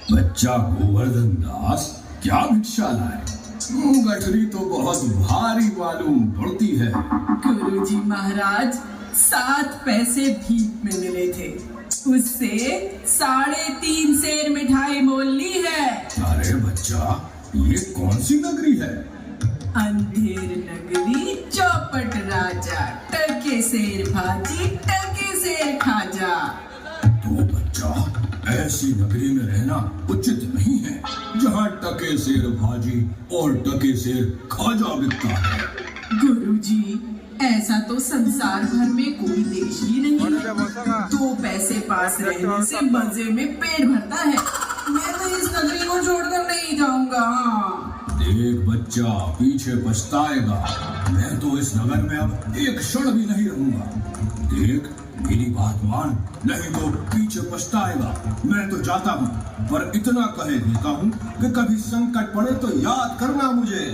बच्चा गोवर्धन दास क्या भिक्षा लाए? गठरी तो बहुत भारी मालूम पड़ती है। गुरुजी महाराज 7 पैसे भीख में मिले थे, उससे 3.5 सेर मिठाई मोल ली है। अरे बच्चा, ये कौन सी नगरी है? अंधेर नगरी, चौपट राजा, टके सेर भाजी, टके सेर खाजा। तो बच्चा, ऐसी नगरी में रहना उचित नहीं है जहाँ टके सेर भाजी और टके सेर खाजा बिकता है। गुरुजी, ऐसा तो संसार भर में कोई देश ही नहीं है। 2 पैसे पास रहने से मजे में पेट भरता है। मैं तो इस नगरी को छोड़कर नहीं जाऊंगा। देख बच्चा, पीछे पछताएगा। मैं तो इस नगर में अब एक क्षण भी नहीं रहूंगा। देख, मेरी बात मान, नहीं तो पीछे पछताएगा। मैं तो जाता हूँ, पर इतना कह देता हूँ कि कभी संकट पड़े तो याद करना मुझे।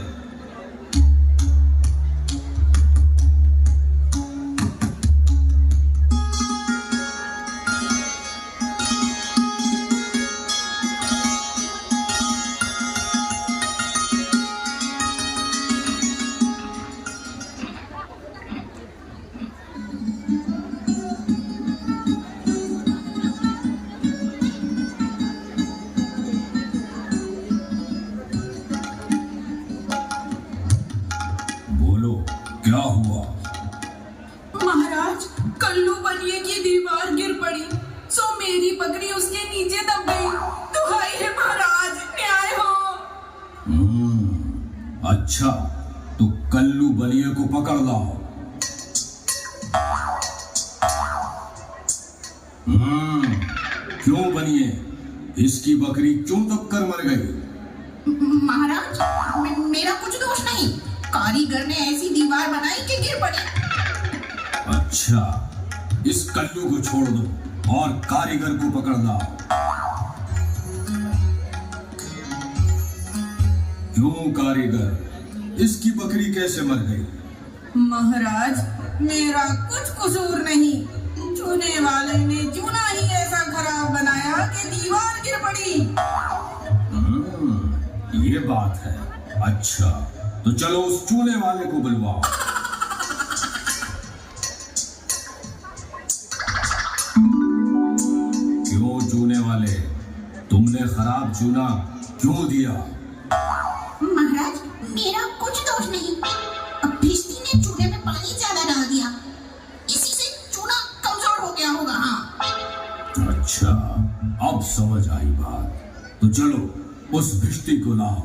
क्या हुआ? महाराज, कल्लू बनिए की दीवार गिर पड़ी, सो मेरी पगड़ी उसके नीचे दब गई। दुहाई है महाराज, न्याय हो। अच्छा, तो कल्लू बनिए को पकड़ लाओ। क्यों बनिए, इसकी बकरी क्यों दब कर मर गई? महाराज, मेरा कुछ दोष नहीं, कारीगर ने ऐसी दीवार बनाई कि गिर पड़ी। अच्छा, इस कल्लू को छोड़ दो और कारीगर को पकड़ लाओ। क्यों कारीगर, इसकी बकरी कैसे मर गई? महाराज, मेरा कुछ कसूर नहीं। चूने वाले ने चूना ही ऐसा खराब बनाया कि दीवार गिर पड़ी। ये बात है। अच्छा, तो चलो उस चूने वाले को बुलवाओ। क्यों चूने वाले, तुमने खराब चूना क्यों दिया? महाराज, मेरा कुछ दोष नहीं। अब भिश्ती ने चूने में पानी ज्यादा डाल दिया, इसी से चूना कमजोर हो गया होगा। हाँ। अच्छा, अब समझ आई बात। तो चलो उस भिश्ती को लाओ।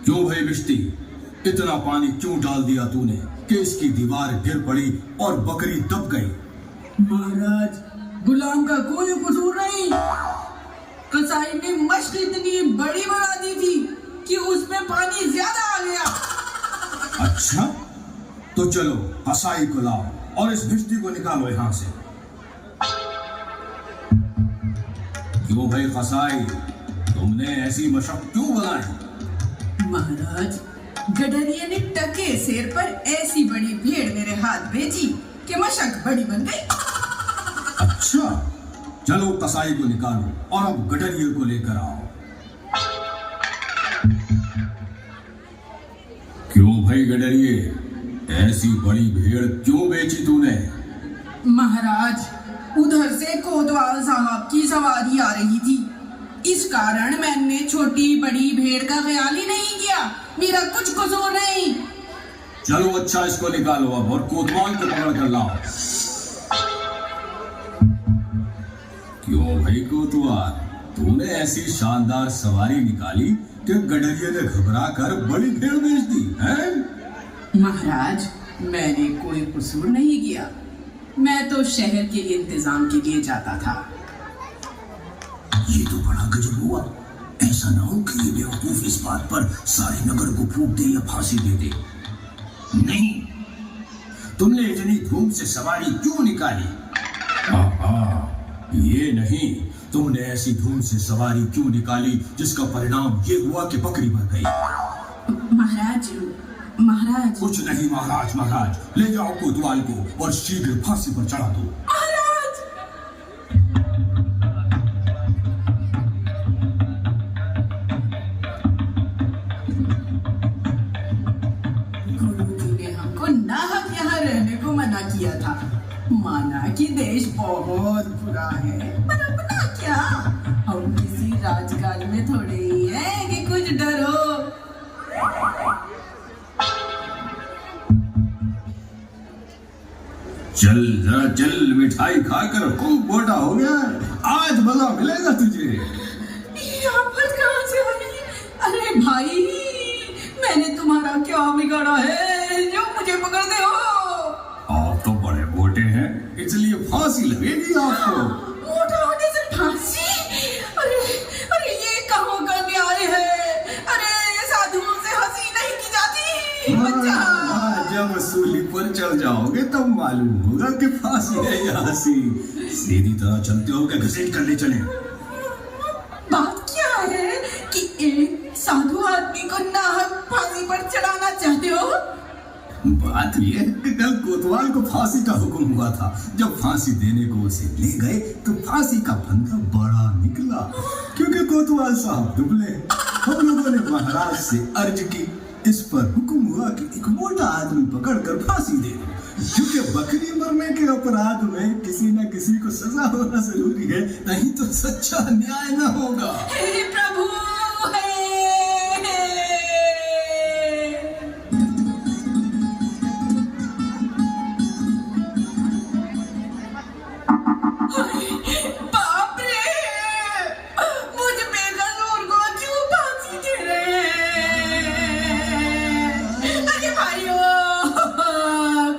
क्यों भाई भिश्ती, इतना पानी क्यों डाल दिया तूने कि इसकी दीवार गिर पड़ी और बकरी दब गई? महाराज, गुलाम का कोई कसूर नहीं। कसाई ने मश्क इतनी बड़ी बना दी थी कि उसमें पानी ज्यादा आ गया। अच्छा, तो चलो कसाई को लाओ और इस भिश्ती को निकालो यहाँ से। क्यों भाई कसाई, तुमने ऐसी मशक क्यों बनाई? महाराज, गडरिया ने टके सेर पर ऐसी बड़ी भेड़ मेरे हाथ भेजी कि मशक बड़ी बन गई। अच्छा, चलो कसाई को निकालो और अब गडरिये को लेकर आओ। क्यों भाई गडरिये, ऐसी बड़ी भेड़ क्यों बेची तूने? महाराज, उधर से कोतवाल साहब की सवारी आ रही थी, इस कारण मैंने छोटी बड़ी भेड़ का ख्याल ही नहीं किया। मेरा कुछ कसूर नहीं। चलो अच्छा, इसको निकालो अब और कोतवाल को पकड़ कर लाओ। क्यों भाई कोतवाल, तूने ऐसी शानदार सवारी निकाली कि गडरिये ने घबरा कर बड़ी भेड़ बेच दी है? महाराज, मैंने कोई कसूर नहीं किया। मैं तो शहर के इंतजाम के लिए जाता था। ये तो बड़ा गजब हुआ। ऐसा ना हो कि ये बेवकूफ इस बात पर सारे नगर को फूंक दे या फांसी दे दे। नहीं, तुमने इतनी धूम से सवारी क्यों निकाली? ये नहीं, तुमने ऐसी धूम से सवारी क्यों निकाली जिसका परिणाम ये हुआ कि बकरी मर गई। महाराज, महाराज। कुछ नहीं महाराज, महाराज। ले जाओ कोतवाल को और शीघ्र फांसी पर चढ़ा दो। महाराज, गुरुजी ने हमको नाहक यहाँ रहने को मना किया था। माना कि देश बहुत बुरा है, पर अपना क्या, हम किसी राजकाज में थोड़े ही हैं कि कुछ डर हो। चल जरा चल, मिठाई खाकर खूब मोटा हो गया। आज मजा मिलेगा तुझे। ये आफत कहाँ से आई? अरे भाई, मैंने तुम्हारा क्या बिगाड़ा है जो मुझे पकड़ते हो? आप तो बड़े मोटे हैं, इसलिए फांसी लगेगी आपको। मोटा होने से फांसी? अरे अरे, ये कहाँ का न्याय है? अरे साधुओं से हंसी नहीं की जाती। बच्चा, जब सूली पर चढ़ जाओगे तब मालूम होगा कि फांसी है या हंसी। सीधी तरह चलते हो क्या घसीट कर ले चले? बात क्या है कि एक साधु आदमी को नाहक फांसी पर चढ़ाना चाहते हो? बात यह है कि कल कोतवाल को फांसी का हुक्म हुआ था। जब फांसी देने को उसे ले गए तो फांसी का फंदा बड़ा निकला, क्योंकि कोतवाल साहब दुबले। हम लोगों ने महाराज से अर्ज की, इस पर हुक्म हुआ कि एक मोटा आदमी पकड़कर फांसी दे दो, क्योंकि बकरी मरने के अपराध में किसी न किसी को सजा होना जरूरी है, नहीं तो सच्चा न्याय न होगा। हे प्रभु, बाप रे, मुझ बेकसूर को क्यों फांसी दे रहे हैं? अरे भाइयों,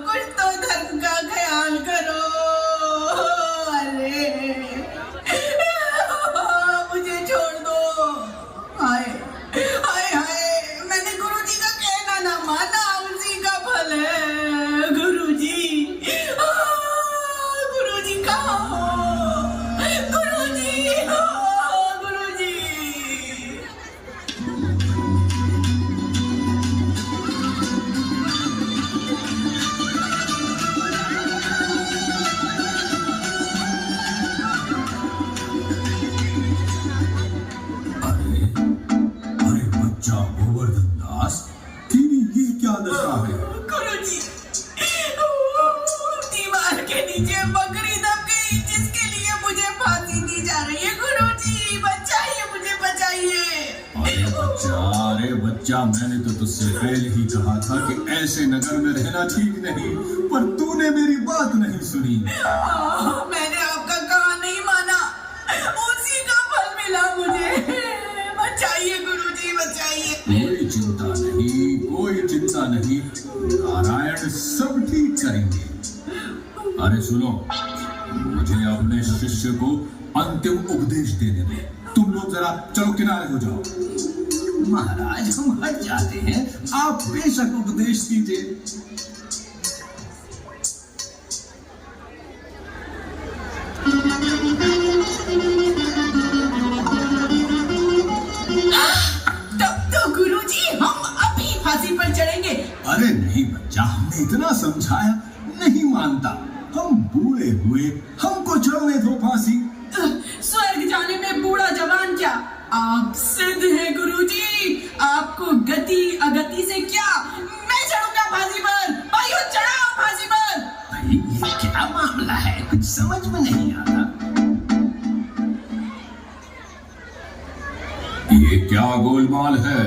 कुछ तो धर्म का ख्याल करो। अरे मुझे छोड़ दो। हाय हाय हाय, मैंने गुरुजी का कहना ना माना, उसी का फल है। गुरुजी, गुरुजी कहाँ हो? गुरुजी, गुरुजी। अरे अरे बच्चा गोवर्धन दास, तेरी ये क्या दशा है? गुरुजी, दीवार के नीचे बकरी दब गई, जिसके लिए मुझे फांसी दी जा रही है। गुरुजी, बचाइए मुझे, बचाइए। अरे बच्चा, मैंने तो तुझसे पहले ही कहा था कि ऐसे नगर में रहना ठीक नहीं, पर तूने मेरी बात नहीं सुनी। मैंने आपका कहा नहीं माना, उसी का फल मिला मुझे। बचाइए गुरुजी, बचाइए। कोई चिंता नहीं, कोई चिंता नहीं, नारायण सब ठीक करेंगे। अरे सुनो, मुझे अपने शिष्य को अंतिम उपदेश देने दो। तुम लोग जरा चलो किनारे हो जाओ। महाराज, हम हट जाते हैं, आप बेशक उपदेश दीजिए। तब तो गुरुजी, हम अभी फांसी पर चढ़ेंगे। अरे नहीं बच्चा, हमने इतना समझाया, नहीं मानता। हम बूढ़े हुए, हमको चढ़ने दो फांसी। स्वर्ग जाने में बूढ़ा जवान क्या, आप सिद्ध हैं गुरुजी। आपको गति अगति से क्या, मैं चढ़ूंगा फांसी पर। भाइयों, चढ़ाओ फांसी पर। भाई, ये क्या मामला है, कुछ समझ में नहीं आता। ये क्या गोलमाल है?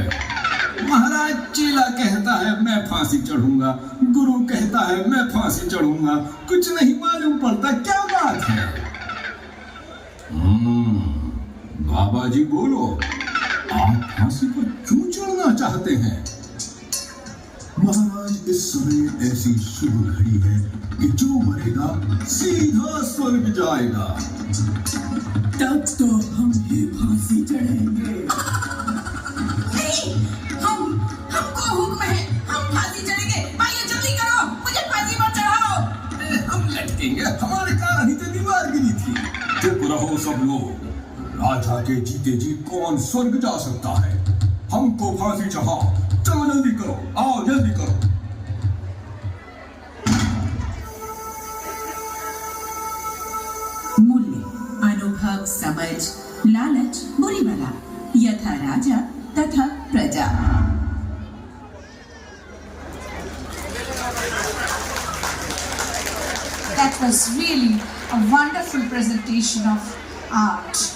महाराज, चेला कहता है मैं फांसी चढ़ूंगा, गुरु कहता है मैं फांसी चढ़ूंगा, कुछ नहीं मालूम पड़ता क्या बात है। बाबा जी बोलो, आप फांसी पर क्यों चढ़ना चाहते हैं? महाराज, आज इस समय ऐसी शुभ घड़ी है कि जो मरेगा सीधा स्वर्ग जाएगा। तब तो हम ही फांसी चढ़ेंगे। नहीं, हमको हुक्म है, हम फांसी चढ़ेंगे। भाइयों जल्दी करो, मुझे फांसी पर चढ़ाओ। हम लटकेंगे, हमारे कारण ही तो दीवार गिरी थी। चुप रहो सब लोग, राजा के जीते जी कौन स्वर्ग जा सकता है? हमको फांसी चढ़ाओ, चलो जल्दी करो, आओ जल्दी करो। मूल्य, अनुभव, समझ, लालच, बुरी बला, यथा राजा तथा प्रजा। That was really a wonderful presentation of art.